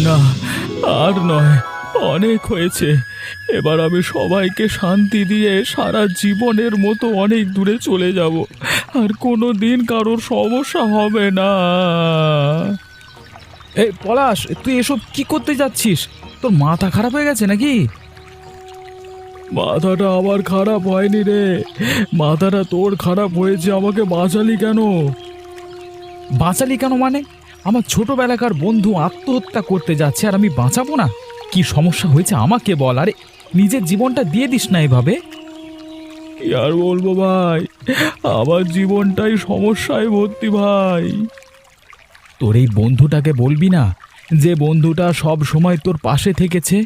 না, আর নয়, অনেক হয়েছে। এবার আমি সবাইকে শান্তি দিয়ে সারা জীবনের মতো অনেক দূরে চলে যাব, আর কোনো দিন কারোর সমস্যা হবে না। এই পলাশ, তুই এসব কি করতে যাচ্ছিস? তোর মাথা খারাপ হয়ে গেছে নাকি? মাথাটা আমার খারাপ হয়নি রে, মাথাটা তোর খারাপ হয়েছে। আমাকে বাঁচালি কেন? বাঁচালি কেন মানে? আমার ছোটবেলাকার বন্ধু আত্মহত্যা করতে যাচ্ছে আর আমি বাঁচাবো না? কি সমস্যা হয়েছে আমাকে বল। আরে নিজের জীবনটা দিয়ে দিস না এভাবে। কি আর বলবো ভাই, আমার জীবনটাই সমস্যায় ভর্তি ভাই। তোর এই বন্ধুটাকে বলবি না, যে বন্ধুটা সব সময় তোর পাশে থেকেছে?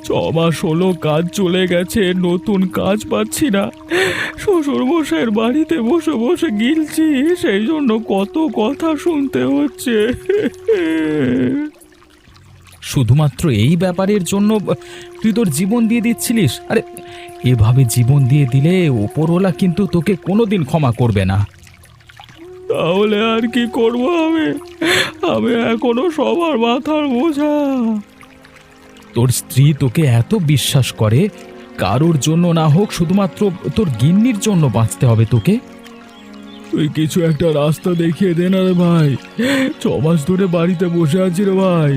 6 মাস হলো, কাজ চলে গেছে, নতুন কাজ পাচ্ছি না। শ্বশুর মশাইয়ের বাড়িতে বসে বসে গিলছি, সেই জন্য কত কথা শুনতে হচ্ছে। শুধুমাত্র এই ব্যাপারের জন্য তুই তোর জীবন দিয়ে দিচ্ছিলিস? আরে এভাবে জীবন দিয়ে দিলে ওপরওয়ালা কিন্তু তোকে কোনোদিন ক্ষমা করবে না। তাহলে আর কি করব আমি? আমি এখনো সবার মাথার বোঝা। তোর স্ত্রী তোকে এত বিশ্বাস করে, কারোর জন্য না হোক শুধুমাত্র তোর গিন্নির জন্য বাঁচতে হবে তোকে। তুই কিছু একটা রাস্তা দেখিয়ে দে না রে ভাই, 6 মাস ধরে বাড়িতে বসে আছি রে ভাই।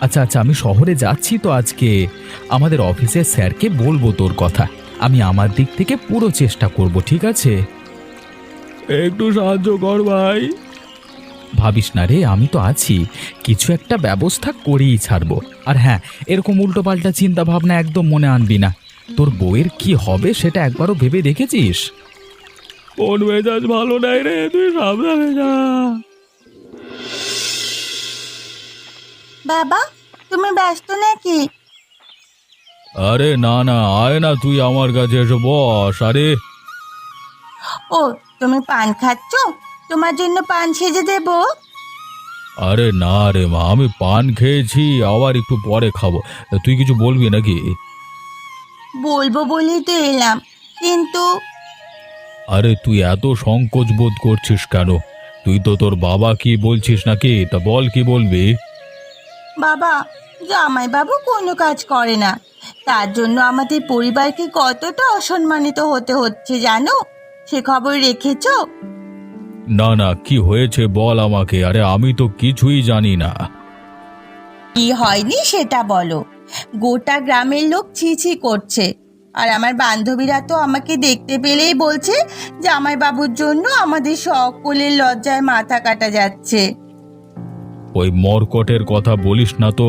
আচ্ছা আচ্ছা, আমি শহরে যাচ্ছি তো আজকে, আমাদের অফিসের স্যারকে বলবো তোর কথা। আমি আমার দিক থেকে পুরো চেষ্টা করব, ঠিক আছে? একটু সাহায্য কর ভাই। ভাবিস না রে, আমি তো আছি, কিছু একটা ব্যবস্থা করেই ছাড়বো। আর হ্যাঁ, এরকম উল্টোপাল্টা চিন্তা ভাবনা একদম মনে আনবি না। তোর বউয়ের কি হবে সেটা একবারও ভেবে দেখেছিস? মন মেজাজ ভালো নাই রে, তুই সাবধানে যা। বাবা, তুমি ব্যস্ত নাকি? আরে না না, আয় না তুই আমার কাছে এসে বস। আরে ও, তুমি পান খাচ্ছ? তোমার জন্য পান সেজে দেবো? আরে না রে মা, আমি পান খেয়েছি, আবার একটু পরে খাবো। তুই কিছু বলবি নাকি? বলবো বলেই তো এলাম, কিন্তু আরে তুই এত সংকোচ বোধ করছিস কেন? তুই তো তোর বাবা কি বলছিস নাকি? তা বল, কি বলবি? বাবা, জামাইবাবু কোনো কাজ করে না, তার জন্য আমাদের পরিবারকে কতটা অসম্মানিত হতে হচ্ছে জানো? সে খবর রেখেছো? না না, কি হয়েছে বল আমাকে। আরে আমি তো কিছুই জানি না। কি হয়নি সেটা বলো। গোটা গ্রামের লোক ছি ছি করছে, আর আমার বান্ধবীরা তো আমাকে দেখতে পেলেই বলছে জামাইবাবুর জন্য আমাদের সকলের লজ্জায় মাথা কাটা যাচ্ছে। ওই মরকটের কথা বলিস না তো,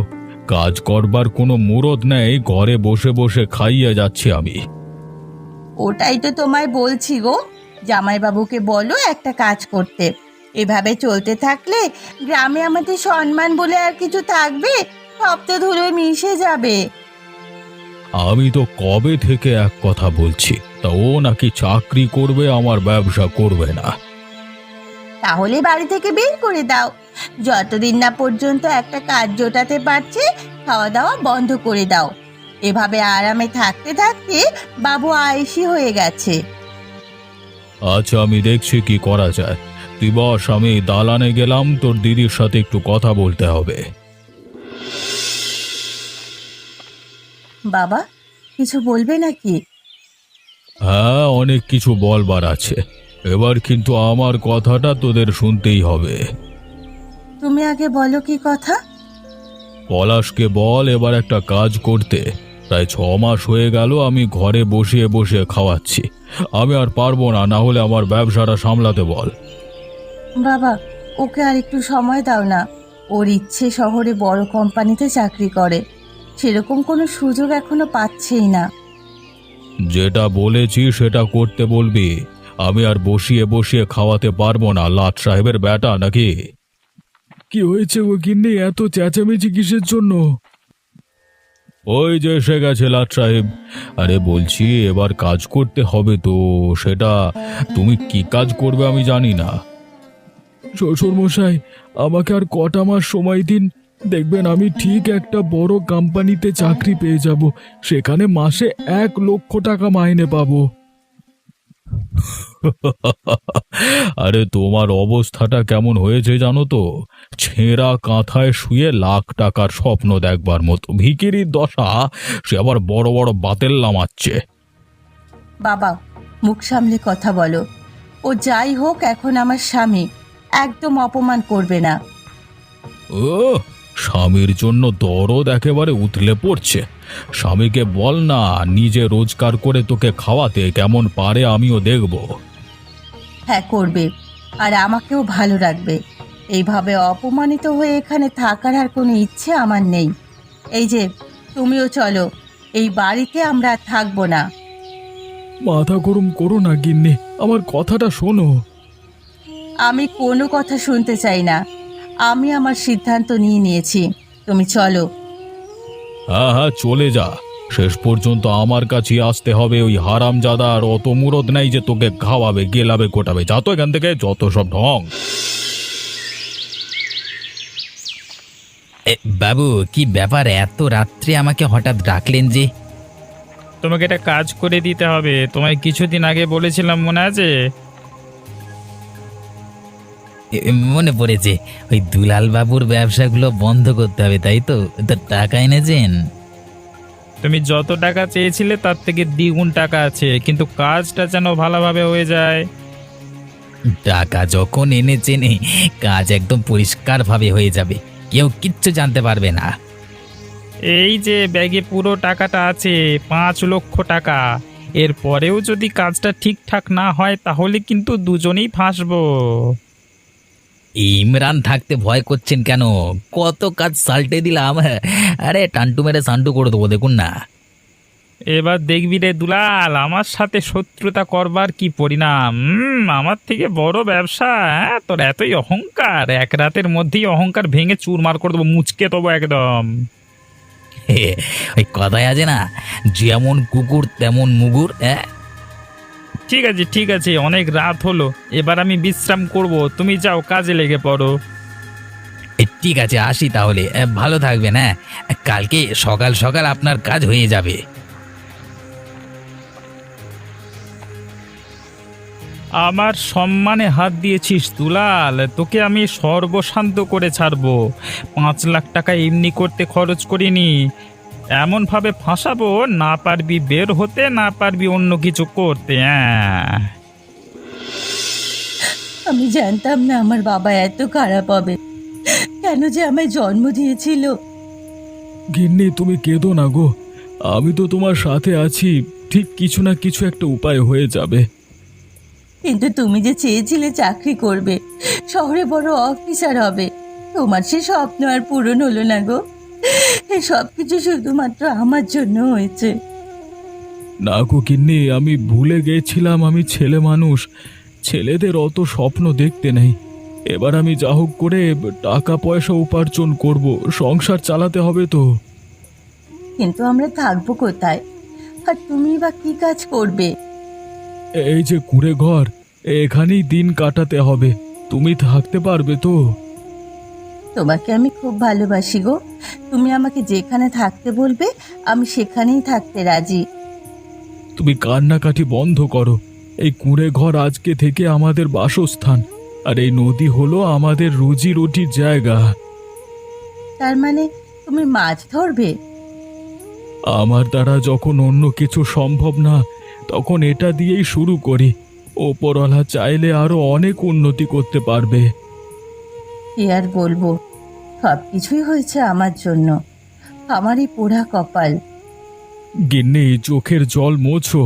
কাজ করবার কোনো মুরদ নেই, ঘরে বসে বসে খাইয়ে যাচ্ছি আমি। ওটাই তো তোমায় বলছি গো, জামাইবাবুকে বলো একটা কাজ করতে। এভাবে চলতে থাকলে গ্রামে আমাদের সম্মান বলে আর কিছু থাকবে? সব তো ধুলোয় মিশে যাবে। আমি তো কবে থেকে এক কথা বলছি, তা ও নাকি চাকরি করবে, আমার ব্যবসা করবে না। তাহলে বাড়ি থেকে বের করে দাও। যতদিন না পর্যন্ত একটা কাজ জোটাতে পারছে, খাওয়া দাওয়া বন্ধ করে দাও। এভাবে আরামে থাকতে থাকতে বাবু আয়েশি হয়ে গেছে। আচ্ছা, আমি দেখছি কি করা যায়। তুই বস, আমি দালানে গেলাম, তোর দিদির সাথে একটু কথা বলতে হবে। বাবা, কিছু বলবে নাকি? হ্যাঁ, অনেক কিছু বলবার আছে। এবার কিন্তু আমার কথাটা তোদের শুনতেই হবে। তুমি আগে বলো কি কথা। পলাশকে বল এবার একটা কাজ করতে। প্রায় 6 মাস হয়ে গেল আমি ঘরে বসিয়ে বসিয়ে খাওয়াচ্ছি। আমি আর পারবো না, না হলে আমার ব্যবসাটা সামলাতে বল। বাবা, ওকে আর একটু সময় দাও না। ওর ইচ্ছে শহরে বড় কোম্পানিতে চাকরি করে, সেরকম কোনো সুযোগ এখনো পাচ্ছেই না। যেটা বলেছি সেটা করতে বলবি। আমি আর বসিয়ে বসিয়ে খাওয়াতে পারবো না, লাট সাহেবের বেটা নাকি? কি হয়েছে ও গিন্নি, এত চেঁচামেচি কিসের জন্য? ওই যে এসে গেছে লাট সাহেব। আরে বলছি এবার কাজ করতে হবে তো, সেটা তুমি কি কাজ করবে আমি জানি না। শ্বশুর মশাই, আমাকে আর কটা মাস সময় দিন, দেখবেন আমি ঠিক একটা বড় কোম্পানিতে চাকরি পেয়ে যাব। সেখানে মাসে 1 লক্ষ টাকা মাইনে পাবো। আরে তোমার অবস্থাটা কেমন হয়েছে জানো তো? ছেঁড়া কাঁথায় শুয়ে লাখ টাকার স্বপ্ন দেখবার মতো ভিখিরির দশা। সে আবার বড় বড় বাতেল নামাচ্ছে। বাবা, মুখ সামলে কথা বলো। ও যাই হোক, এখন আমার স্বামী, একদম অপমান করবে না। ও, স্বামীর জন্য দরদ একেবারে উথলে পড়ছে। স্বামীকে বল না নিজে রোজগার করে তোকে খাওয়াতে, কেমন পারে আমিও দেখব। হ্যাঁ, করবে, আর আমাকেও ভালো রাখবে। এইভাবে অপমানিত হয়ে এখানে থাকার আর কোনো ইচ্ছে আমার নেই। এই যে, তুমিও চলো, এই বাড়িতে আমরা আর থাকবো না। মাথা গরম করো না গিন্নি, আমার কথাটা শোনো। আমি কোনো কথা শুনতে চাই না। আমি আমার সিদ্ধান্ত নিয়ে নিয়েছি। তুমি চলো। হ্যাঁ হ্যাঁ, চলে যা। শেষ পর্যন্ত আমার কাছে আসতে হবে। ওই হারামজাদা আর অত মুরদ নাই যে তোকে খাওয়াবে, গেলাবে, কোটাবে। যা তো এখান থেকে, যত সব ঢং। বাবু, কি ব্যাপার, এত রাত্রে আমাকে হঠাৎ ডাকলেন যে? তোমাকে একটা কাজ করে দিতে হবে, তোমায় কিছুদিন আগে বলেছিলাম, মনে আছে? মনে পড়েছে, ওই দুলাল বাবুর ব্যবসাগুলো বন্ধ করতে হবে, তাই তো? তো টাকা এনেছেন? তুমি যত টাকা চেয়েছিলে তার থেকে দ্বিগুণ টাকা আছে, কিন্তু কাজটা যেন ভালোভাবে হয়ে যায়। টাকা যখন এনেছেন, কাজ একদম পরিষ্কারভাবে হয়ে যাবে, কেউ কিচ্ছু জানতে পারবে না। এই যে ব্যাগে পুরো টাকাটা আছে, 5 লক্ষ টাকা। এরপরেও যদি কাজটা ঠিকঠাক না হয় তাহলে কিন্তু দুজনেই ফাঁসবো। ইমরান থাকতে ভয় করছেন কেন? কত কাজ সাল্টে দিলাম। আরে টান্টু মেরে সান্টু করে দেবো, দেখুন না। এবার দেখবি রে দুলাল, আমার সাথে শত্রুতা করবার কি পরিণাম। আমার থেকে বড় ব্যবসা, হ্যাঁ? তোর এতই অহংকার, এক রাতের মধ্যেই অহংকার ভেঙে চুরমার করে দেবো, মুচকে দেবো একদম। ওই কথায় আছে না, যেমন কুকুর তেমন মুগুর। ঠিক আছে ঠিক আছে, অনেক রাত হলো, এবার আমি বিশ্রাম করব, তুমি যাও কাজে লেগে পড়ো। ঠিক আছে, আসি তাহলে। ভালো থাকবেন। হ্যাঁ, কালকে সকাল সকাল আপনার কাজ হয়ে যাবে। আমার সম্মানে হাত দিয়েছিস দুলাল, তোকে আমি সর্বশান্ত করে ছাড়বো। 5 লাখ টাকা এমনি করতে খরচ করিনি, এমনভাবে ফাঁসাবো না পারবি বের হতে, না পারবি অন্য কিছু করতে। হ্যাঁ, আমি জানতাম না আমার বাবা এত খারাপ হবে। কেন যে আমায় জন্ম দিয়েছিল। গিন্নি, তুমি কেঁদো না গো। আমি তো তোমার সাথে আছি। ঠিক কিছু না কিছু একটা উপায় হয়ে যাবে। কিন্তু তুমি যে চেয়েছিলে চাকরি করবে, শহরে বড় অফিসার হবে, তোমার সে স্বপ্ন আর পূরণ হলো না গো। এই সব কিছু শুধুমাত্র আমার জন্য হয়েছে। না গো গিন্নি, আমি ভুলে গেছিলাম আমি ছেলে মানুষ। ছেলেদের অত স্বপ্ন দেখতে নেই। এবার আমি যা হোক করে টাকা পয়সা উপার্জন করব, সংসার চালাতে হবে তো। কিন্তু আমরা থাকবো কোথায়? আর তুমি বা কি কাজ করবে? এই যে কুঁড়ে ঘর, এখানেই দিন কাটাতে হবে। তুমি থাকতে পারবে তো? তোমাকে আমি খুব ভালোবাসি গো। তুমি আমাকে যেখানে থাকতে বলবে আমি সেখানেই থাকতে রাজি। তুমি কান্নাকাটি বন্ধ করো। এই কুঁড়ে ঘর আজকে থেকে আমাদের বাসস্থান, আর এই নদী হলো আমাদের রুজি রুটির জায়গা। তার মানে তুমি মাছ ধরবে? আমার দ্বারা যখন অন্য কিছু সম্ভব না, তখন এটা দিয়েই শুরু করি। ওপরওয়ালা চাইলে আরো অনেক উন্নতি করতে পারবে। কি আর বলবো, সব কিছুই হয়েছে আমার জন্য। আমারই পোড়া কপাল। গিন্নি, চোখের জল মোছো।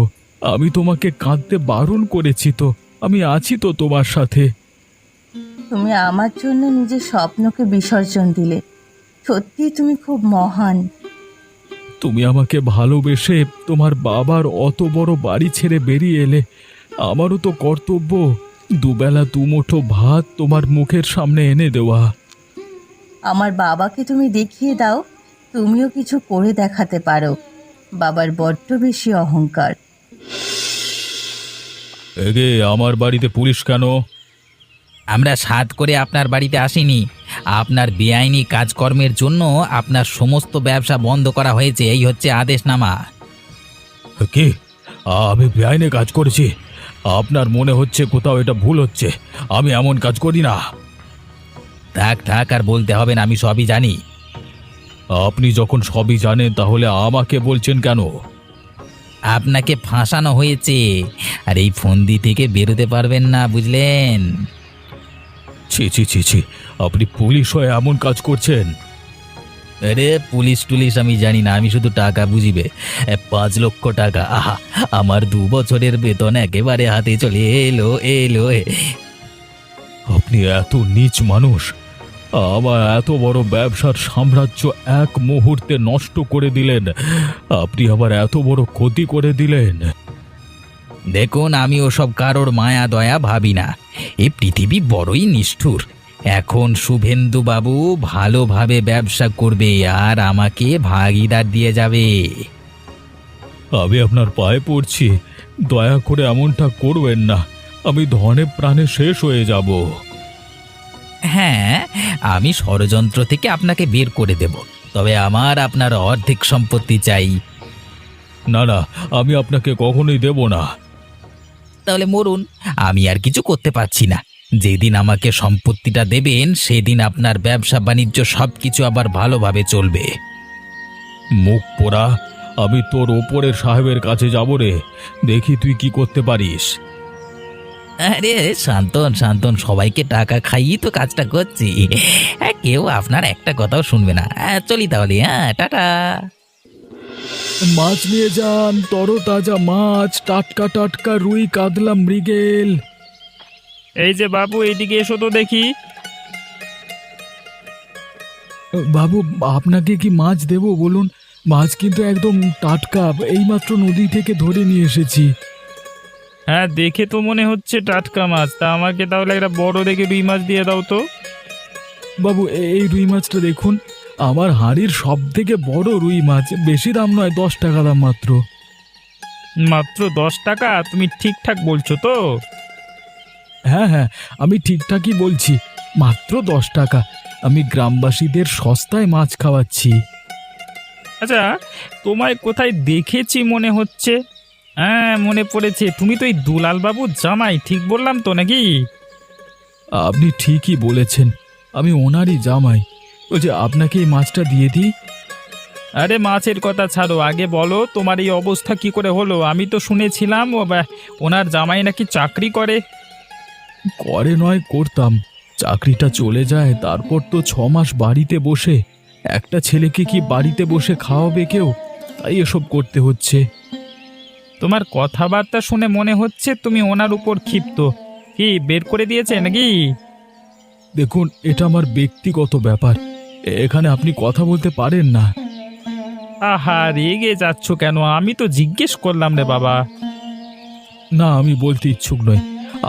আমি তোমাকে কাঁদতে বারণ করেছি তো। আমি আছি তো তোমার সাথে। তুমি আমার জন্য নিজের স্বপ্নকে বিসর্জন দিলে। সত্যি তুমি খুব মহান। তুমি আমাকে ভালোবেসে তোমার বাবার অত বড় বাড়ি ছেড়ে বেরিয়ে এলে। আমারও তো কর্তব্য দুবেলা দুমুঠো ভাত তোমার মুখের সামনে এনে দেওয়া। আমার বাবাকে তুমি দেখিয়ে দাও, তুমিও কিছু করে দেখাতে পারো। বাবার বড্ড বেশি অহংকার। এগে, আমার বাড়িতে পুলিশ কেন? আমরা সাধ করে আপনার বাড়িতে আসিনি। আপনার বেআইনি কাজকর্মের জন্য আপনার সমস্ত ব্যবসা বন্ধ করা হয়েছে, এই হচ্ছে আদেশনামা। কি? আমি বেআইনে কাজ করেছি? আপনার মনে হচ্ছে কোথাও এটা ভুল হচ্ছে। আমি এমন কাজ করি না। থাক থাক, আর বলতে হবে না, আমি সবই জানি। আপনি যখন সবই জানেন তাহলে আমাকে বলছেন কেন? আপনাকে ফাঁসানো হয়েছে, আর এই ফন্দি থেকে বেরোতে পারবেন না, বুঝলেন? ছি ছি ছি ছি, আপনি পুলিশ হয়ে এমন কাজ করছেন? আরে পুলিশ টুলিশ আমি জানি না, আমি শুধু টাকা বুঝিবে। 5 লক্ষ টাকা, আহা, আমার 2 বছরের বেতন একেবারে হাতে চলে এলো এলো। আপনি এত নীচ মানুষ! আমার এত বড় ব্যবসার সাম্রাজ্য এক মুহূর্তে নষ্ট করে দিলেন। আপনি আবার এত বড় ক্ষতি করে দিলেন। দেখুন, আমি ওসব কারোর মায়া দয়া ভাবি না। এই পৃথিবী বড়ই নিষ্ঠুর। এখন শুভেন্দু বাবু ভালোভাবে ব্যবসা করবে আর আমাকে ভাগিদার দিয়ে যাবে। আমি আপনার পায়ে পড়ছি, দয়া করে এমনটা করবেন না। আমি ধনে প্রাণে শেষ হয়ে যাব। হ্যাঁ, আমি ষড়যন্ত্র থেকে আপনাকে বের করে দেব, তবে আমার আপনার অর্ধেক সম্পত্তি চাই। না না, আমি আপনাকে কখনোই দেব না। তাহলে মরুন, আমি আর কিছু করতে পারছি না। যেদিন আমাকে সম্পত্তিটা দেবেন সেদিন আপনার ব্যবসা বাণিজ্য সবকিছু আবার ভালোভাবে চলবে। মুখ পোড়া, আমি তোর ওপরের সাহেবের কাছে যাব রে। দেখি তুই কি করতে পারিস। আরে শান্তন শান্তন, সবাইকে টাকা খাইয়ে তো কাজটা করছি। কেউ আপনার একটা কথাও শুনবে না। চলি তাহলে, হ্যাঁ, টাটা। মাছ নিয়ে যান, তরতাজা মাছ, টাটকা টাটকা রুই, কাতলা, মৃগেল। এই যে বাবু, এইদিকে এসো তো দেখি। বাবু, আপনাকে কি মাছ দেবো বলুন? মাছ কিন্তু একদম টাটকা, এইমাত্র নদী থেকে ধরে নিয়ে এসেছি। হ্যাঁ, দেখে তো মনে হচ্ছে টাটকা মাছ। তা আমাকে তাহলে একটা বড় দেখে রুই মাছ দিয়ে দাও তো। বাবু, এই রুই মাছটা দেখুন, আমার হাঁড়ির সব থেকে বড় রুই মাছ। বেশি দাম নয়, 10 টাকা দাম মাত্র। মাত্র 10 টাকা? তুমি ঠিকঠাক বলছো তো? হ্যাঁ হ্যাঁ, আমি ঠিকঠাকই বলছি। মাত্র 10 টাকা। আমি গ্রামবাসীদের সস্তায় মাছ খাওয়াচ্ছি। আচ্ছা, তোমায় কোথায় দেখেছি মনে হচ্ছে। হ্যাঁ, মনে পড়েছে, তুমি তো এই দুলাল বাবুর জামাই, ঠিক বললাম তো নাকি? আপনি ঠিকই বলেছেন, আমি ওনারই জামাই। ওই যে আপনাকে এই মাছটা দিয়ে দিই। আরে মাছের কথা ছাড়ো, আগে বলো তোমার এই অবস্থা কি করে হলো? আমি তো শুনেছিলাম ওনার জামাই নাকি চাকরি করে। করে নয়, করতাম। চাকরিটা চলে যায়, তারপর তো 6 মাস বাড়িতে বসে। একটা ছেলেকে কি বাড়িতে বসে খাওয়াবে কেউ? তাই এসব করতে হচ্ছে। তোমার কথাবার্তা শুনে মনে হচ্ছে তুমি ওনার উপর ক্ষিপ্ত। কি বের করে দিয়েছে নাকি? দেখুন, এটা আমার ব্যক্তিগত ব্যাপার। এখানে আপনি কথা বলতে পারেন না। আহা, রেগে যাচ্ছ কেন? আমি তো জিজ্ঞেস করলাম রে বাবা। না, আমি বলতে ইচ্ছুক নই।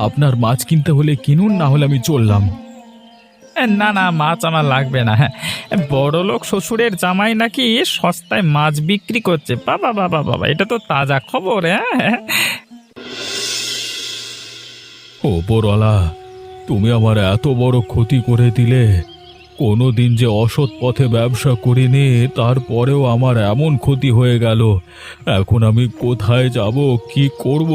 আপনার মাছ কিনতে হলে কিনুন, না হলে আমি চললাম। না না, মাছ আমার লাগবে না। হ্যাঁ, বড়লোক শ্বশুরের জামাই নাকি সস্তায় মাছ বিক্রি করছে। বাবা বাবা বাবা, এটা তো তাজা খবর। হ্যাঁ, ওপরওয়ালা, তুমি আমার এত বড় ক্ষতি করে দিলে। কোনোদিন যে অসৎ পথে ব্যবসা করিনি, তারপরেও আমার এমন ক্ষতি হয়ে গেল। এখন আমি কোথায় যাব, কি করব?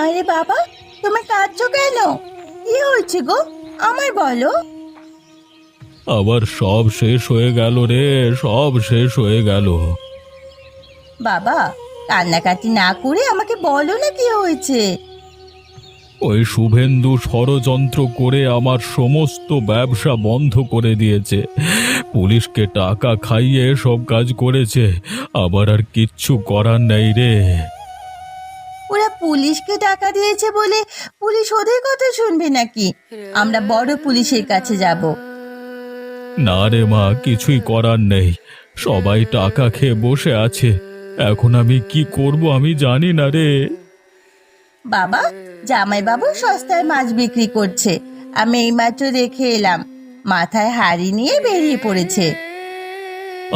আরে বাবা, তুমি কাঁদছো কেন? কি হয়েছে গো, আমায় বলো। আবার সব শেষ হয়ে গেল রে, সব শেষ হয়ে গেল। বাবা, কান্নাকাটি না করে আমাকে বলো না কি হয়েছে। ওই শুভেন্দু ষড়যন্ত্র করে আমার সমস্ত ব্যবসা বন্ধ করে দিয়েছে। পুলিশকে টাকা খাইয়ে সব কাজ করেছে। আবার আর কিচ্ছু করার নেই রে। ওরা পুলিশকে টাকা দিয়েছে বলে পুলিশ ওদের কথা শুনবে নাকি? আমরা বড় পুলিশের কাছে যাব। না রে মা, কিছুই করার নেই। সবাই টাকা খেয়ে বসে আছে। এখন আমি কি করব আমি জানি না রে। বাবা, জামাইবাবু সস্তায় মাছ বিক্রি করছে। আমি এইমাত্র দেখে এলাম, মাথায় হাড়ি নিয়ে বেরিয়ে পড়েছে।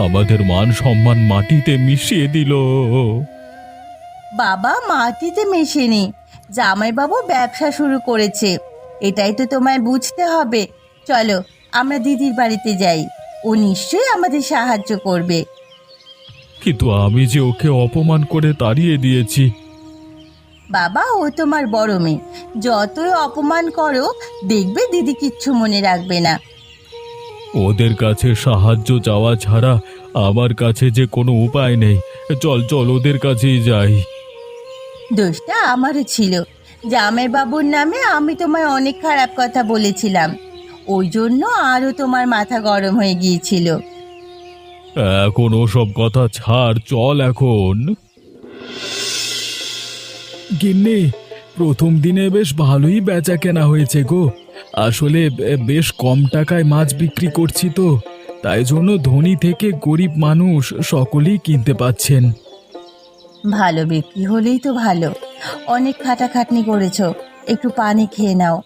আমাদের মান সম্মান মাটিতে মিশিয়ে দিল। বাবা, মাটিতে মেশেনি, জামাইবাবু ব্যবসা শুরু করেছে। এটাই তো তোমায় বুঝতে হবে। চলো, আমরা দিদির বাড়িতে যাই। ও নিশ্চয়ই আমাদের সাহায্য করবে। কিন্তু আমি যে ওকে অপমান করে তাড়িয়ে দিয়েছি। বাবা, ও তোমার বড় মেয়ে, যতই অপমান করো দেখবে দিদি কিচ্ছু মনে রাখবে না। ওদের কাছে সাহায্য চাওয়া ছাড়া আমার কাছে যে কোনো উপায় নেই। চল চল ওদের কাছেই যাই। দোষটা আমারও ছিল। জামাই বাবুর নামে আমি তোমায় অনেক খারাপ কথা বলেছিলাম, ওই জন্য আরও তোমার মাথা গরম হয়ে গিয়েছিল। এখন ওসব কথা ছাড়, চল এখন। গিন্নি, প্রথম দিনে বেশ ভালোই বেচা কেনা হয়েছে গো। আসলে বেশ কম টাকায় মাছ বিক্রি করছি তো, তাই জন্য ধনী থেকে গরিব মানুষ সকলেই কিনতে পাচ্ছেন। ভালো বিক্রি হলেই তো ভালো। অনেক খাটাখাটনি করেছো, একটু পানি খেয়ে নাও।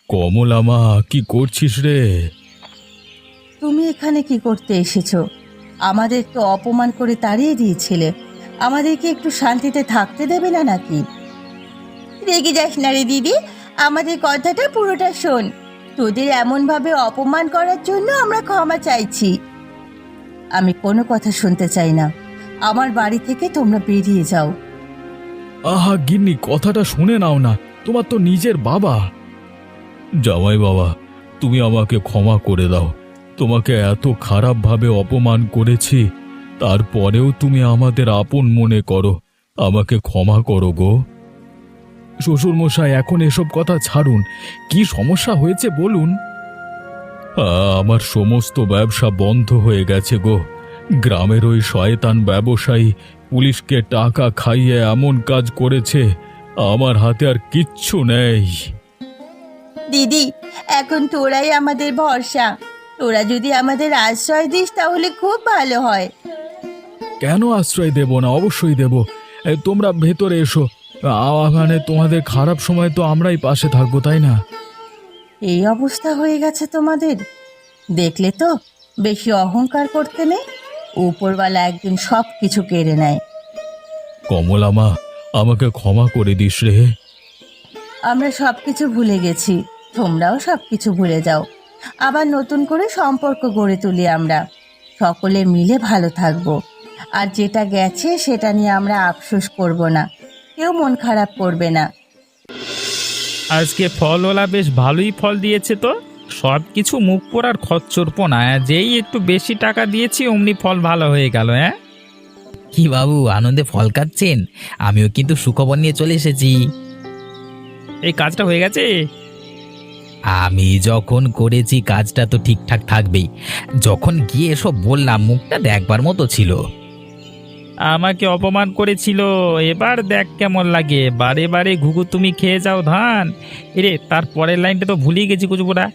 কমলা মা, কি করছিস রে? তুমি এখানে কি করতে এসেছো? আমাদের তো অপমান করে তাড়িয়ে দিয়েছিলে, আমাদেরকে একটু শান্তিতে থাকতে দেবে না নাকি? রেগে যাস না রে দিদি, আমাদের কথাটা পুরোটা শোন। তোদের এমনভাবে অপমান করার জন্য আমরা ক্ষমা চাইছি। আমি কোনো কথা শুনতে চাই না, আমার বাড়ি থেকে তোমরা বেরিয়ে যাও। আহা গিন্নি, কথাটা শুনে নাও না, তোমার তো নিজের বাবা। জামাই বাবা, তুমি আমাকে ক্ষমা করে দাও। তোমাকে এত খারাপভাবে অপমান করেছি, তারপরেও তুমি আমাদের আপন মনে করো। আমাকে ক্ষমা করো গো। শ্বশুর মশাই, এখন এসব কথা ছাড়ুন। কি সমস্যা হয়েছে বলুন। আমার সমস্ত ব্যবসা বন্ধ হয়ে গেছে গো। গ্রামের ওই শয়তান ব্যবসায়ী পুলিশকে টাকা খাইয়ে এমন কাজ করেছে, আমার হাতে আর কিচ্ছু নেই। দিদি, এখন তোরাই আমাদের ভরসা। তোরা যদি আমাদের আশ্রয় দিস তাহলে খুব ভালো হয়। কেন আশ্রয় দেব না? অবশ্যই দেব। তোমরা ভেতরে এসো। মানে তোমাদের খারাপ সময় তো আমরাই পাশে থাকবো, তাই না? এই অবস্থা হয়ে গেছে তোমাদের, দেখলে তো? বেশি অহংকার করতে নেই, উপরওয়ালা একদিন সব কিছু কেড়ে নেয়। কমলা মা, আমাকে ক্ষমা করে দিস রে। আমরা সব কিছু ভুলে গেছি, তোমরাও সব কিছু ভুলে যাও। আবার নতুন করে সম্পর্ক গড়ে তুলি আমরা, সকলে মিলে ভালো থাকবো। আর যেটা গেছে সেটা নিয়ে আমরা আফসোস করব না, কেউ মন খারাপ করবে না। আজকে ফলওয়ালা বেশ ভালোই ফল দিয়েছে তো। সব কিছু মুখ পোড়ার খচ্চরপনা, যেই একটু বেশি টাকা দিয়েছি অমনি ফল ভালো হয়ে গেল। হ্যাঁ, কি বাবু, আনন্দে ফল কাটছেন? আমিও কিন্তু সুখবর নিয়ে চলে এসেছি। এই কাজটা হয়ে গেছে। আমি যখন করেছি কাজটা তো ঠিকঠাক থাকবেই। যখন গিয়ে এসব বললাম, মুখটা দেখবার মতো ছিল। আমাকে অপমান করেছিল, এবার দেখ কেমন লাগে। বারে বারে ঘুঘু তুমি খেয়ে যাও ধান। এরে, তার পরের লাইনটা তো ভুলেই গেছি কুচুপুরা।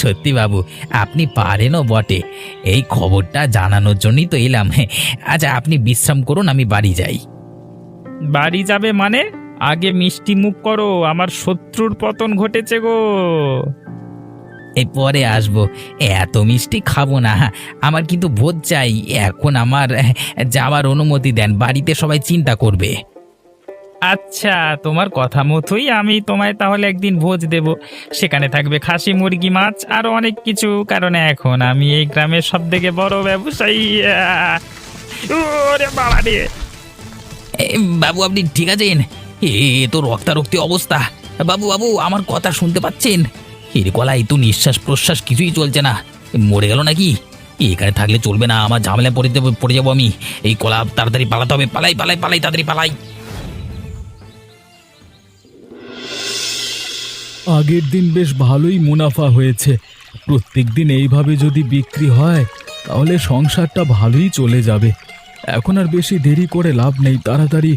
সত্যি বাবু, আপনি পারেনও বটে। এই খবরটা জানানোর জন্যই তো এলাম। আচ্ছা, আপনি বিশ্রাম করুন, আমি বাড়ি যাই। বাড়ি যাবে মানে? আগে মিষ্টি মুখ করো, আমার শত্রুর পতন ঘটেছে গো। এই পরে আসবো, এত মিষ্টি খাবো না। আমার কিন্তু ভোজ চাই। এখন আমার যাওয়ার অনুমতি দেন, বাড়িতে সবাই চিন্তা করবে। আচ্ছা, তোমার কথা মতোই আমি তোমায় তাহলে একদিন ভোজ দেব। সেখানে থাকবে খাসি, মুরগি, মাছ আর অনেক কিছু, কারণ এখন আমি এই গ্রামের সব থেকে বড় ব্যবসায়ী। ওরে বাবা রে! বাবু, আপনি ঠিক আছেন? এ তো রক্তারক্তি অবস্থা। বাবু বাবু, আমার কথা শুনতে পাচ্ছেন? এর গলায় তো নিঃশ্বাস প্রশ্বাস কিছুই চলছে না। মরে গেল নাকি? এখানে থাকলে চলবে না, আমার ঝামেলায় পড়ে যাবো আমি। এই কলা তাড়াতাড়ি পালাতে হবে। পালাই পালাই পালাই, তাড়াতাড়ি পালাই। আগের দিন বেশ ভালোই মুনাফা হয়েছে। প্রত্যেক দিন এইভাবে যদি বিক্রি হয় তাহলে সংসারটা ভালোই চলে যাবে। এখন আর বেশি দেরি করে লাভ নেই, তাড়াতাড়ি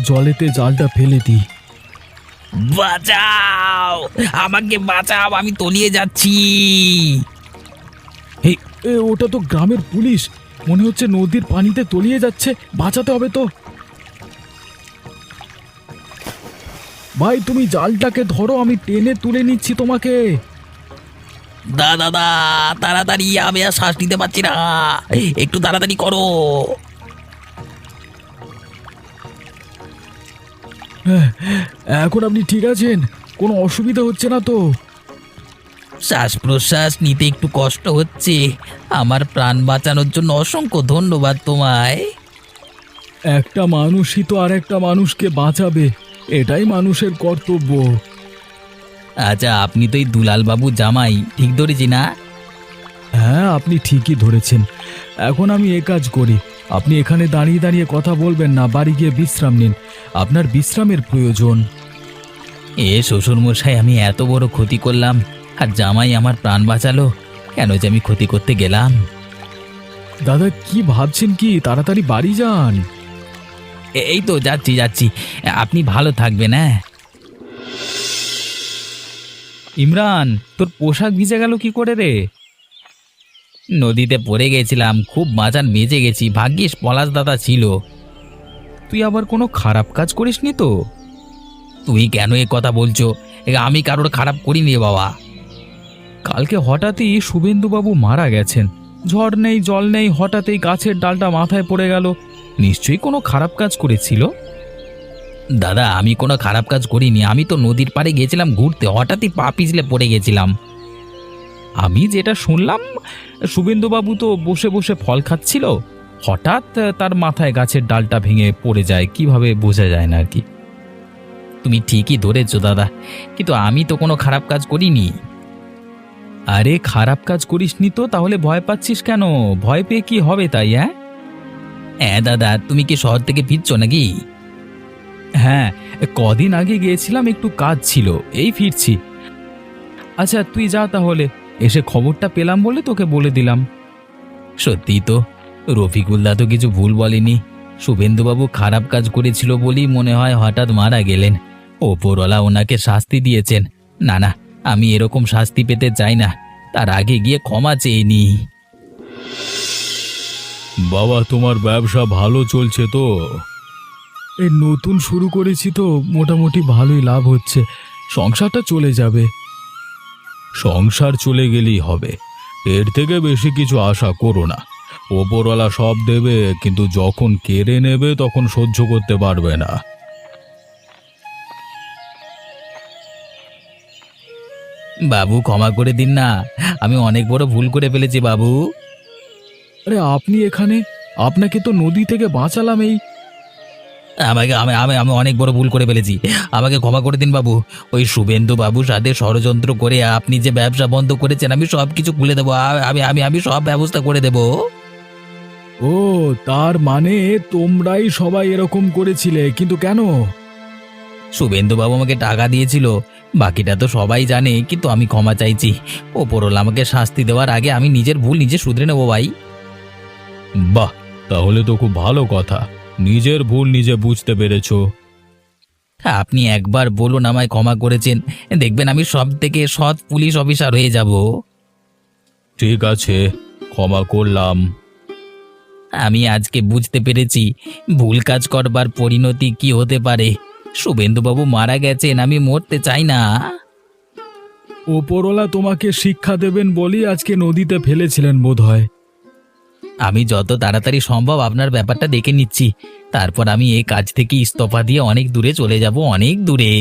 জলেতে জালটা ফেলে দিই। বাঁচাও, আমাকে বাঁচাও, আমি তলিয়ে যাচ্ছি। ওটা তো গ্রামের পুলিশ, মনে হচ্ছে নদীর পানিতে তলিয়ে যাচ্ছে। বাঁচাতে হবে তো। ভাই, তুমি জালটাকে ধরো, আমি টেনে তুলে নিচ্ছি তোমাকে। দাদা, তাড়াতাড়ি, আমি আর শ্বাস নিতে পারছি না, একটু তাড়াতাড়ি করো। এখন আপনি ঠিক আছেন? কোনো অসুবিধা হচ্ছে না তো? শ্বাস প্রশ্বাস নিতে একটু কষ্ট হচ্ছে। আমার প্রাণ বাঁচানোর জন্য অসংখ্য ধন্যবাদ তোমায়। একটা মানুষই তো আর একটা মানুষকে বাঁচাবে, এটাই মানুষের কর্তব্য। আচ্ছা, আপনি তো এই দুলাল বাবু জামাই, ঠিক ধরেছি না? হ্যাঁ, আপনি ঠিকই ধরেছেন। এখন আমি এ কাজ করি, আপনি এখানে দাঁড়িয়ে দাঁড়িয়ে কথা বলবেন না, বাড়ি গিয়ে বিশ্রাম নিন, আপনার বিশ্রামের প্রয়োজন। শ্বশুর মশাই, আমি এত বড় ক্ষতি করলাম আর জামাই আমার প্রাণ বাঁচালো, কেন যে আমি ক্ষতি করতে গেলাম? দাদা, কি ভাবছেন কি? তাড়াতাড়ি বাড়ি যান। এই তো যাচ্ছি যাচ্ছি, আপনি ভালো থাকবেন। হ্যাঁ। ইমরান, তোর পোশাক ভিজে গেল কি করে রে? নদীতে পড়ে গেছিলাম, খুব মাচান বেঁচে গেছি, ভাগ্যিস পলাশ দাদা ছিল। তুই আবার কোনো খারাপ কাজ করিসনি তো? তুই কেন এ কথা বলছো? আমি কারোর খারাপ করিনি বাবা। কালকে হঠাৎই শুভেন্দুবাবু মারা গেছেন, ঝড় নেই জল নেই, হঠাৎই গাছের ডালটা মাথায় পড়ে গেল, নিশ্চয়ই কোনো খারাপ কাজ করেছিল। দাদা, আমি কোনো খারাপ কাজ করিনি, আমি তো নদীর পাড়ে গেছিলাম ঘুরতে, হঠাৎই পা পিছলে পড়ে গেছিলাম। আমি যেটা শুনলাম, শুভেন্দুবাবু তো বসে বসে ফল খাচ্ছিল, হঠাৎ তার মাথায় গাছের ডালটা ভেঙে পড়ে যায়, কিভাবে বোঝা যায় না আর কি। তুমি ঠিকই ধরেছো দাদা, কিন্তু আমি তো কোনো খারাপ কাজ করিনি। আরে, খারাপ কাজ করিসনি তো তাহলে ভয় পাচ্ছিস কেন? ভয় পেয়ে কি হবে তাই? হ্যাঁ দাদা, তুমি কি শহর থেকে ফিরছো নাকি? হ্যাঁ, কদিন আগে গিয়েছিলাম, একটু কাজ ছিল, এই ফিরছি। আচ্ছা, তুই যা তাহলে, এসে খবরটা পেলাম বলে তোকে বলে দিলাম। সত্যি তো, রফিকুল্লা তো কিছু ভুল বলেনি, শুভেন্দুবাবু খারাপ কাজ করেছিল বলেই মনে হয় হঠাৎ মারা গেলেন, ওপরওয়ালা ওনাকে শাস্তি দিয়েছেন। না না, আমি এরকম শাস্তি পেতে চাই না, তার আগে গিয়ে ক্ষমা চেয়ে নি। বাবা, তোমার ব্যবসা ভালো চলছে তো? এই নতুন শুরু করেছি তো, মোটামুটি ভালোই লাভ হচ্ছে, সংসারটা চলে যাবে। সংসার চলে গেলেই হবে, এর থেকে বেশি কিছু আশা করো না। ওপরওয়ালা সব দেবে, কিন্তু যখন কেড়ে নেবে তখন সহ্য করতে পারবে না। বাবু, ক্ষমা করে দিন না, আমি অনেক বড় ভুল করে ফেলেছি বাবু। আরে, আপনি এখানে? আপনাকে তো নদী থেকে বাঁচালাম। আমাকে আমি আমি আমি অনেক বড় ভুল করে ফেলেছি, আমাকে ক্ষমা করে দিন বাবু। ওই শুভেন্দু বাবুর সাথে ষড়যন্ত্র করে আপনি যে ব্যবসা বন্ধ করেছেন, আমি সব কিছু খুলে দেবো, আমি আমি আমি সব ব্যবস্থা করে দেব। ও, তার মানে তোমরাই সবাই এরকম করেছিলে, কিন্তু কেন? শুভেন্দু বাবু আমাকে টাকা দিয়েছিল, বাকিটা তো সবাই জানে, কিন্তু আমি ক্ষমা চাইছি। ওপরওয়ালা আমাকে শাস্তি দেওয়ার আগে আমি নিজের ভুল নিজে শুধরে নেবো ভাই। বাহ, তাহলে তো খুব ভালো কথা, নিজের ভুল নিজে বুঝতে পেরেছো। আপনি একবার বলুন আমায় ক্ষমা করেছেন, দেখবেন আমি সব থেকে সৎ পুলিশ অফিসার হয়ে যাব। ঠিক আছে, ক্ষমা করলাম। আমি আজকে বুঝতে পেরেছি ভুল কাজ করবার পরিণতি কি হতে পারে। শুভেন্দুবাবু মারা গেছেন, আমি মরতে চাই না। ওপরওয়ালা তোমাকে শিক্ষা দেবেন বলেই আজকে নদীতে ফেলেছিলেন বোধহয়। আমি যত তাড়াতাড়ি সম্ভব আপনার ব্যাপারটা দেখে নিচ্ছি, তারপর আমি এই কাজ থেকে ইস্তফা দিয়ে অনেক দূরে চলে যাব, অনেক দূরে।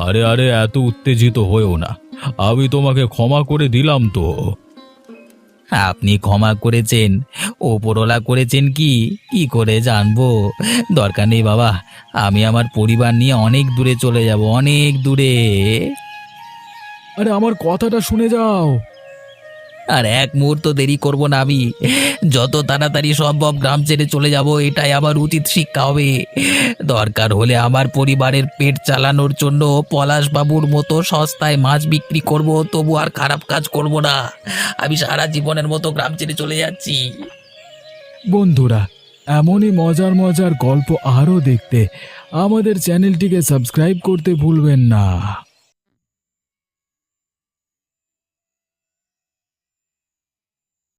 আরে আরে, এত উত্তেজিত হয়েও না, আমি তোমাকে ক্ষমা করে দিলাম তো। আপনি ক্ষমা করেছেন, ওপরওয়ালা করেছেন কি কি করে জানবো? দরকার নেই বাবা, আমি আমার পরিবার নিয়ে অনেক দূরে চলে যাব, অনেক দূরে। আরে, আমার কথাটা শুনে যাও। আর এক মুহূর্ত দেরি করব না, আমি যত তাড়াতাড়ি সম্ভব গ্রাম ছেড়ে চলে যাব, এটাই আমার উচিত শিক্ষা হবে। দরকার হলে আমার পরিবারের পেট চালানোর জন্য পলাশবাবুর মতো সস্তায় মাছ বিক্রি করব, তবু আর খারাপ কাজ করব না। আমি সারা জীবনের মতো গ্রাম ছেড়ে চলে যাচ্ছি। বন্ধুরা, এমনই মজার মজার গল্প আরও দেখতে আমাদের চ্যানেলটিকে সাবস্ক্রাইব করতে ভুলবেন না।